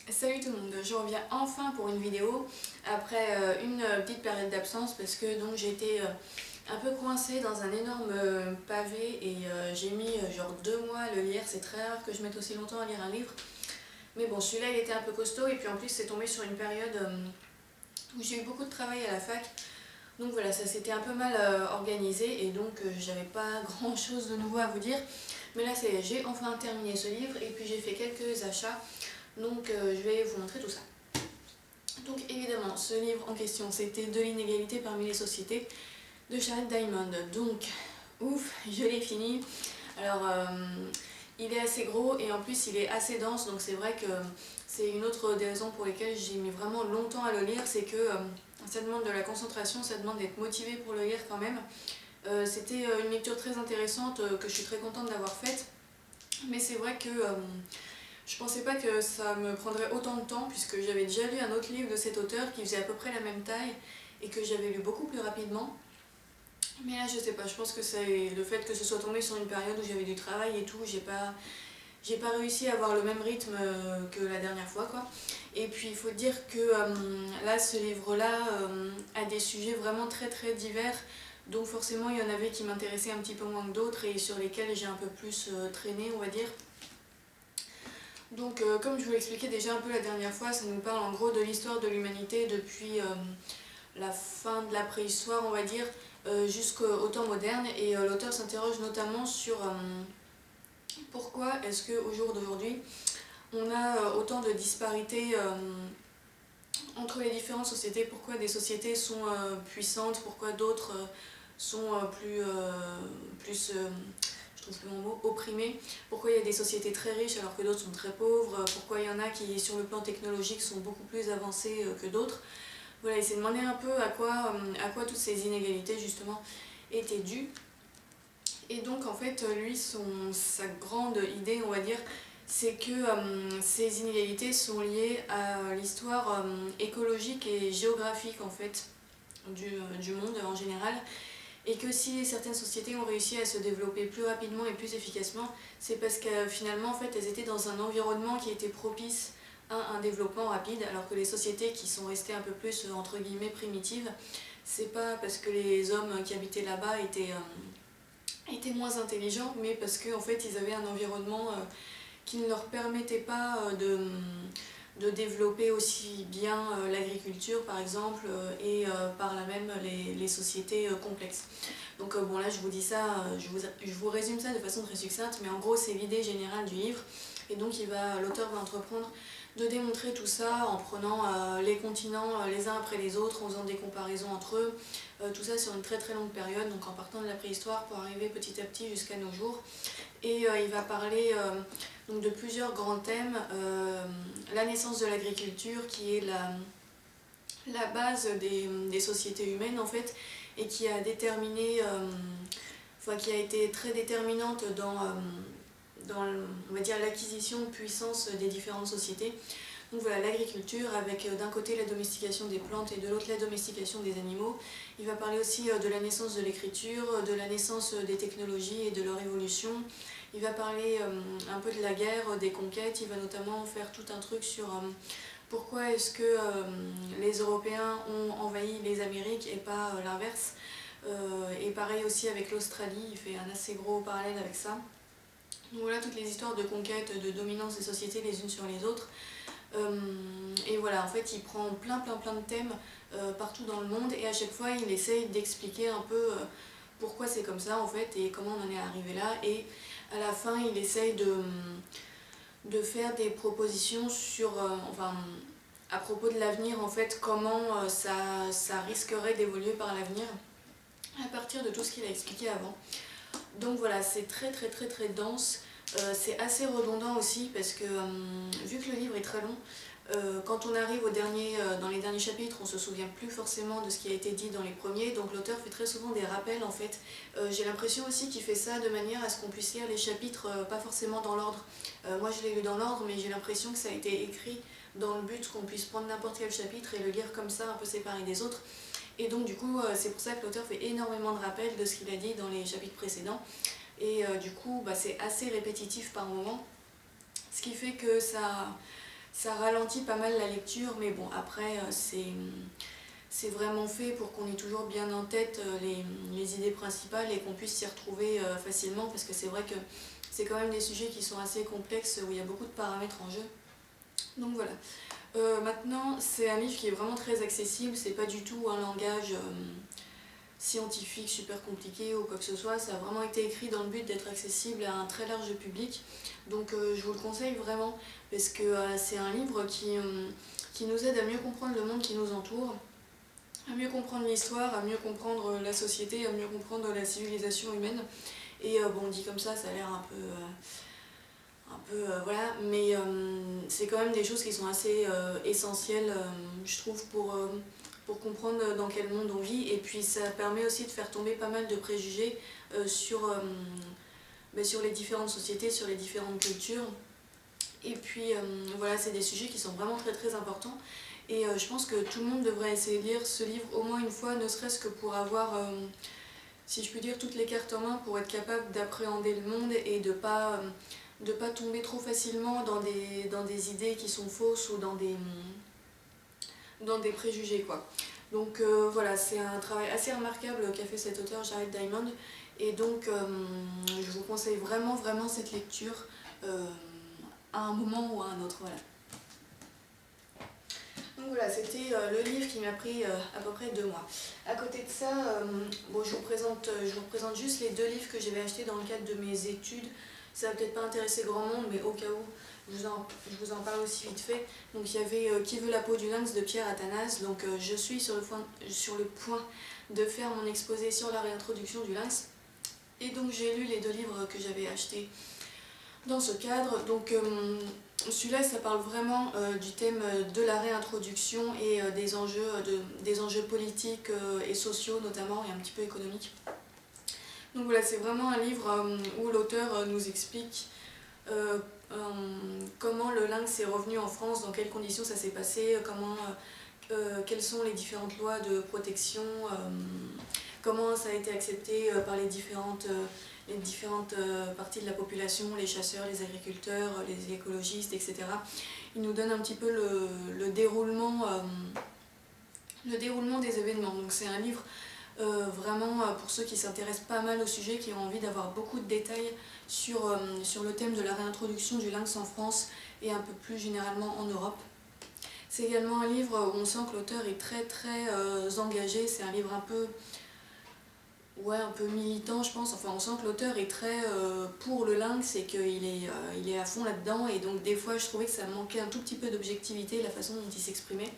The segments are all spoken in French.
Salut tout le monde, je reviens enfin pour une vidéo après une petite période d'absence parce que donc j'ai été un peu coincée dans un énorme pavé et j'ai mis genre 2 mois à le lire. C'est très rare que je mette aussi longtemps à lire un livre, mais bon, celui-là il était un peu costaud et puis en plus c'est tombé sur une période où j'ai eu beaucoup de travail à la fac. Donc voilà, ça s'était un peu mal organisé et donc j'avais pas grand chose de nouveau à vous dire. Mais là c'est j'ai enfin terminé ce livre et puis j'ai fait quelques achats. Donc je vais vous montrer tout ça. Donc évidemment, ce livre en question, c'était De l'inégalité parmi les sociétés de Jared Diamond. Donc, ouf, je l'ai fini. Alors, il est assez gros et en plus il est assez dense, donc c'est vrai que c'est une autre des raisons pour lesquelles j'ai mis vraiment longtemps à le lire, c'est que ça demande de la concentration, ça demande d'être motivé pour le lire quand même. C'était une lecture très intéressante que je suis très contente d'avoir faite, mais c'est vrai que je pensais pas que ça me prendrait autant de temps puisque j'avais déjà lu un autre livre de cet auteur qui faisait à peu près la même taille et que j'avais lu beaucoup plus rapidement. Mais là je sais pas, je pense que c'est le fait que ce soit tombé sur une période où j'avais du travail et tout, j'ai pas réussi à avoir le même rythme que la dernière fois quoi. Et puis il faut dire que là ce livre-là a des sujets vraiment très très divers. Donc forcément il y en avait qui m'intéressaient un petit peu moins que d'autres et sur lesquels j'ai un peu plus traîné on va dire. Donc comme je vous l'expliquais déjà un peu la dernière fois, ça nous parle en gros de l'histoire de l'humanité depuis la fin de la préhistoire on va dire jusqu'au temps moderne et l'auteur s'interroge notamment sur pourquoi est-ce qu'au jour d'aujourd'hui on a autant de disparités entre les différentes sociétés, pourquoi des sociétés sont puissantes, pourquoi d'autres sont plus je trouve plus mon mot, opprimées, pourquoi il y a des sociétés très riches alors que d'autres sont très pauvres, pourquoi il y en a qui sur le plan technologique sont beaucoup plus avancés que d'autres. Voilà, il s'est demandé un peu à quoi toutes ces inégalités justement étaient dues. Et donc en fait lui, sa grande idée on va dire, c'est que ces inégalités sont liées à l'histoire écologique et géographique en fait du monde en général, et que si certaines sociétés ont réussi à se développer plus rapidement et plus efficacement, c'est parce que finalement en fait elles étaient dans un environnement qui était propice à un développement rapide, alors que les sociétés qui sont restées un peu plus entre guillemets primitives, c'est pas parce que les hommes qui habitaient là-bas étaient moins intelligents, mais parce qu'en fait ils avaient un environnement qui ne leur permettait pas de développer aussi bien l'agriculture par exemple et par là même les sociétés complexes. Donc bon là je vous dis ça, je vous résume ça de façon très succincte, mais en gros c'est l'idée générale du livre et donc l'auteur va entreprendre de démontrer tout ça en prenant les continents les uns après les autres, en faisant des comparaisons entre eux, tout ça sur une très très longue période, donc en partant de la préhistoire pour arriver petit à petit jusqu'à nos jours. Et il va parler donc de plusieurs grands thèmes. La naissance de l'agriculture qui est la base des sociétés humaines en fait, et qui a déterminé, qui a été très déterminante dans on va dire l'acquisition de puissance des différentes sociétés. Donc voilà, l'agriculture avec d'un côté la domestication des plantes et de l'autre la domestication des animaux. Il va parler aussi de la naissance de l'écriture, de la naissance des technologies et de leur évolution. Il va parler un peu de la guerre, des conquêtes. Il va notamment faire tout un truc sur pourquoi est-ce que les Européens ont envahi les Amériques et pas l'inverse. Et pareil aussi avec l'Australie, il fait un assez gros parallèle avec ça. Donc voilà toutes les histoires de conquête, de dominance des sociétés les unes sur les autres. Et voilà, en fait il prend plein de thèmes partout dans le monde et à chaque fois il essaye d'expliquer un peu pourquoi c'est comme ça en fait et comment on en est arrivé là, et à la fin il essaye de faire des propositions sur, à propos de l'avenir en fait, comment ça risquerait d'évoluer par l'avenir à partir de tout ce qu'il a expliqué avant. Donc voilà, c'est très dense. C'est assez redondant aussi parce que vu que le livre est très long, quand on arrive dans les derniers chapitres, on ne se souvient plus forcément de ce qui a été dit dans les premiers, donc l'auteur fait très souvent des rappels en fait. J'ai l'impression aussi qu'il fait ça de manière à ce qu'on puisse lire les chapitres pas forcément dans l'ordre. Moi je l'ai lu dans l'ordre, mais j'ai l'impression que ça a été écrit dans le but qu'on puisse prendre n'importe quel chapitre et le lire comme ça, un peu séparé des autres. Et donc du coup, c'est pour ça que l'auteur fait énormément de rappels de ce qu'il a dit dans les chapitres précédents. Et du coup, c'est assez répétitif par moment, ce qui fait que ça ralentit pas mal la lecture, mais bon, après, c'est vraiment fait pour qu'on ait toujours bien en tête les idées principales et qu'on puisse s'y retrouver facilement, parce que c'est vrai que c'est quand même des sujets qui sont assez complexes, où il y a beaucoup de paramètres en jeu. Donc voilà. Maintenant, c'est un livre qui est vraiment très accessible, c'est pas du tout un langage scientifique super compliqué ou quoi que ce soit, ça a vraiment été écrit dans le but d'être accessible à un très large public, donc je vous le conseille vraiment, parce que c'est un livre qui nous aide à mieux comprendre le monde qui nous entoure, à mieux comprendre l'histoire, à mieux comprendre la société, à mieux comprendre la civilisation humaine. Et bon, dit comme ça a l'air un peu voilà, mais c'est quand même des choses qui sont assez essentielles, je trouve, pour comprendre dans quel monde on vit. Et puis ça permet aussi de faire tomber pas mal de préjugés sur les différentes sociétés, sur les différentes cultures. Et puis voilà, c'est des sujets qui sont vraiment très très importants. Et je pense que tout le monde devrait essayer de lire ce livre au moins une fois, ne serait-ce que pour avoir, si je puis dire, toutes les cartes en main pour être capable d'appréhender le monde et de pas tomber trop facilement dans des idées qui sont fausses ou dans des préjugés, quoi. Donc voilà, c'est un travail assez remarquable qu'a fait cet auteur, Jared Diamond. Et donc je vous conseille vraiment vraiment cette lecture à un moment ou à un autre. Voilà. Donc voilà, c'était le livre qui m'a pris à peu près 2 mois. À côté de ça, bon, je vous présente juste les 2 livres que j'avais achetés dans le cadre de mes études. Ça va peut-être pas intéresser grand monde, mais au cas où, je vous en parle aussi vite fait. Donc il y avait Qui veut la peau du lynx de Pierre Athanas. Donc je suis sur le point de faire mon exposé sur la réintroduction du lynx. Et donc j'ai lu les 2 livres que j'avais achetés dans ce cadre. Donc celui-là, ça parle vraiment du thème de la réintroduction et des enjeux politiques et sociaux notamment, et un petit peu économiques. Donc voilà, c'est vraiment un livre où l'auteur nous explique comment le lynx est revenu en France, dans quelles conditions ça s'est passé, quelles sont les différentes lois de protection, comment ça a été accepté par les différentes parties de la population, les chasseurs, les agriculteurs, les écologistes, etc. Il nous donne un petit peu le déroulement des événements. Donc c'est un livre vraiment pour ceux qui s'intéressent pas mal au sujet, qui ont envie d'avoir beaucoup de détails sur le thème de la réintroduction du lynx en France et un peu plus généralement en Europe. C'est également un livre où on sent que l'auteur est très très engagé. C'est un livre un peu militant, je pense. Enfin, on sent que l'auteur est très pour le lynx et qu'il est à fond là-dedans. Et donc des fois, je trouvais que ça manquait un tout petit peu d'objectivité, la façon dont il s'exprimait.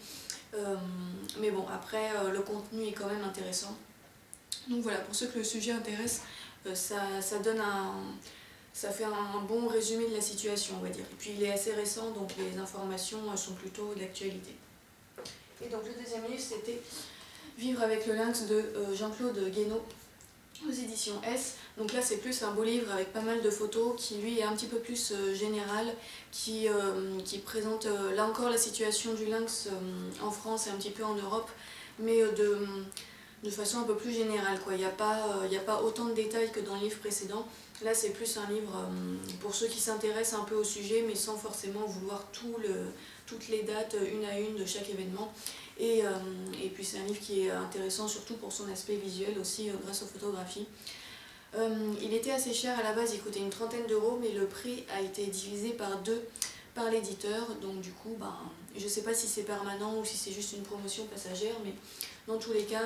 Mais bon, après, le contenu est quand même intéressant. Donc voilà, pour ceux que le sujet intéresse, ça fait un bon résumé de la situation, on va dire. Et puis il est assez récent, donc les informations sont plutôt d'actualité. Et donc le deuxième livre, c'était Vivre avec le lynx de Jean-Claude Guénaud, aux éditions S. Donc là, c'est plus un beau livre avec pas mal de photos, qui lui est un petit peu plus général, qui présente là encore la situation du lynx en France et un petit peu en Europe, mais de façon un peu plus générale, quoi. Il n'y a pas autant de détails que dans le livre précédent. Là, c'est plus un livre pour ceux qui s'intéressent un peu au sujet, mais sans forcément vouloir toutes les dates une à une de chaque événement. Et puis c'est un livre qui est intéressant surtout pour son aspect visuel aussi, grâce aux photographies. Il était assez cher à la base, il coûtait une 30aine d'euros, mais le prix a été divisé par 2 par l'éditeur. Donc du coup, je ne sais pas si c'est permanent ou si c'est juste une promotion passagère, mais dans tous les cas,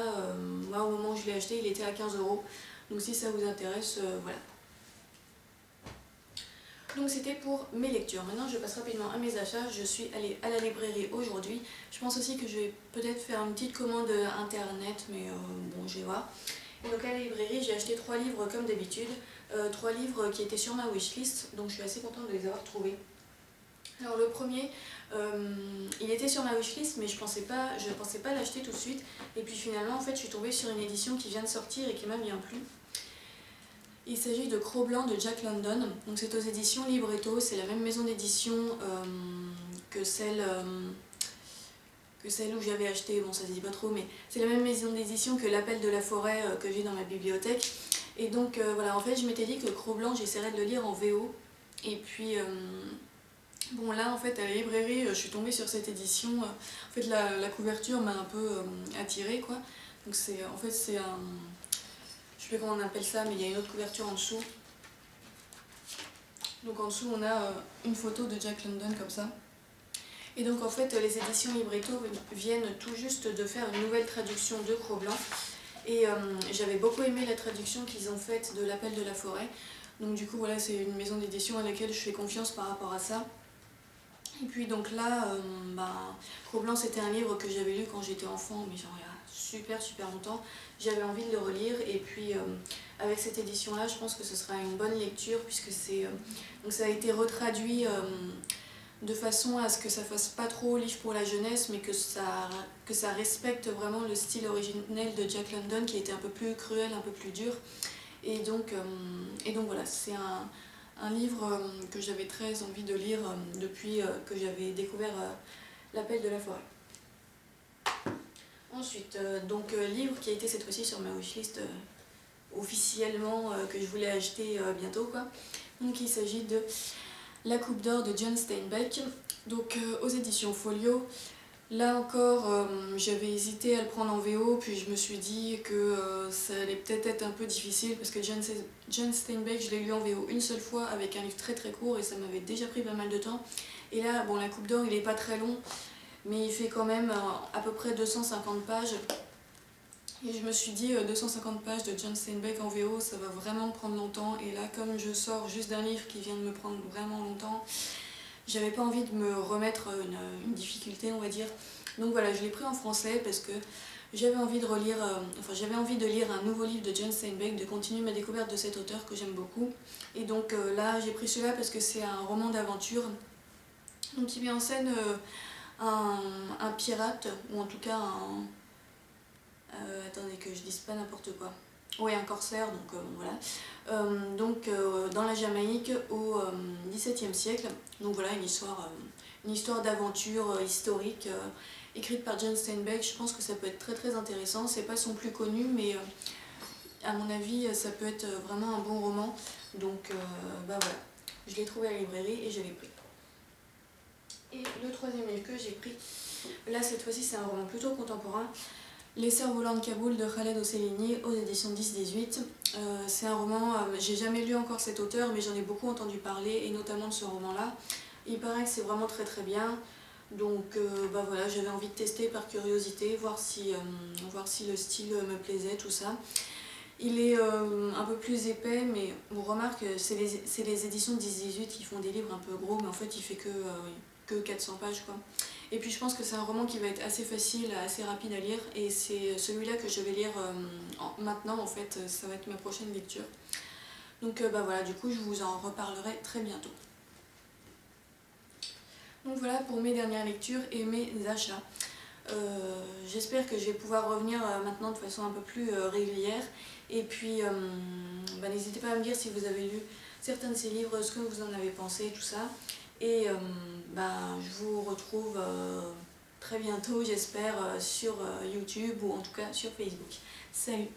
moi au moment où je l'ai acheté, il était à 15 euros. Donc si ça vous intéresse, voilà. Donc c'était pour mes lectures. Maintenant je passe rapidement à mes achats. Je suis allée à la librairie aujourd'hui. Je pense aussi que je vais peut-être faire une petite commande internet, mais bon, je vais voir. Et donc à la librairie, j'ai acheté 3 livres comme d'habitude. 3 livres qui étaient sur ma wishlist, donc je suis assez contente de les avoir trouvés. Alors le premier, il était sur ma wishlist, mais je pensais pas l'acheter tout de suite. Et puis finalement, en fait, je suis tombée sur une édition qui vient de sortir et qui m'a bien plu. Il s'agit de Cro-Blanc de Jack London. Donc c'est aux éditions Libretto, c'est la même maison d'édition que celle où j'avais acheté, bon ça se dit pas trop, mais c'est la même maison d'édition que L'Appel de la forêt que j'ai dans ma bibliothèque. Et donc voilà, en fait je m'étais dit que Cro-Blanc, j'essaierais de le lire en VO. Et puis Bon là en fait à la librairie je suis tombée sur cette édition, en fait la couverture m'a un peu attirée quoi. Donc c'est en fait c'est un, je sais pas comment on appelle ça mais il y a une autre couverture en dessous. Donc en dessous on a une photo de Jack London comme ça. Et donc en fait les éditions Libretto viennent tout juste de faire une nouvelle traduction de Cro-Blanc. Et j'avais beaucoup aimé la traduction qu'ils ont faite de L'Appel de la forêt. Donc du coup voilà, c'est une maison d'édition à laquelle je fais confiance par rapport à ça. Et puis donc là, Cro-Blanc c'était un livre que j'avais lu quand j'étais enfant, mais genre il y a super longtemps. J'avais envie de le relire et puis avec cette édition là je pense que ce sera une bonne lecture puisque donc ça a été retraduit de façon à ce que ça fasse pas trop livre pour la jeunesse mais que ça respecte vraiment le style originel de Jack London qui était un peu plus cruel, un peu plus dur. Et donc voilà, c'est un livre que j'avais très envie de lire depuis que j'avais découvert L'Appel de la forêt. Ensuite, livre qui a été cette fois-ci sur ma wishlist officiellement que je voulais acheter bientôt quoi. Donc il s'agit de La Coupe d'or de John Steinbeck, donc aux éditions Folio. Là encore, j'avais hésité à le prendre en VO, puis je me suis dit que ça allait peut-être être un peu difficile parce que John Steinbeck, je l'ai lu en VO une seule fois avec un livre très court et ça m'avait déjà pris pas mal de temps. Et là, bon, La Coupe d'or, il est pas très long, mais il fait quand même à peu près 250 pages. Et je me suis dit, 250 pages de John Steinbeck en VO, ça va vraiment me prendre longtemps. Et là, comme je sors juste d'un livre qui vient de me prendre vraiment longtemps, j'avais pas envie de me remettre une difficulté on va dire. Donc voilà, je l'ai pris en français parce que j'avais envie de relire, j'avais envie de lire un nouveau livre de John Steinbeck, de continuer ma découverte de cet auteur que j'aime beaucoup. Et donc là j'ai pris celui-là parce que c'est un roman d'aventure. Donc il met en scène un pirate, ou en tout cas un... attendez que je dise pas n'importe quoi. Oui, un corsaire, donc voilà. Dans la Jamaïque au XVIIe siècle. Donc voilà, une histoire d'aventure historique écrite par John Steinbeck. Je pense que ça peut être très intéressant. C'est pas son plus connu, mais à mon avis, ça peut être vraiment un bon roman. Donc voilà, je l'ai trouvé à la librairie et je l'ai pris. Et le troisième livre que j'ai pris, là cette fois-ci c'est un roman plutôt contemporain. Les cerfs-volants de Kaboul de Khaled Hosseini aux éditions 10-18. C'est un roman, j'ai jamais lu encore cet auteur mais j'en ai beaucoup entendu parler et notamment de ce roman-là. Il paraît que c'est vraiment très bien, donc voilà, j'avais envie de tester par curiosité, voir si le style me plaisait, tout ça. Il est un peu plus épais, mais on remarque c'est les éditions 10-18 qui font des livres un peu gros, mais en fait il fait que 400 pages quoi. Et puis je pense que c'est un roman qui va être assez facile, assez rapide à lire, et c'est celui-là que je vais lire maintenant en fait, ça va être ma prochaine lecture. Donc voilà, du coup je vous en reparlerai très bientôt. Donc voilà pour mes dernières lectures et mes achats. J'espère que je vais pouvoir revenir maintenant de façon un peu plus régulière. Et puis n'hésitez pas à me dire si vous avez lu certains de ces livres, ce que vous en avez pensé, tout ça. Et je vous retrouve très bientôt, j'espère, sur YouTube ou en tout cas sur Facebook. Salut!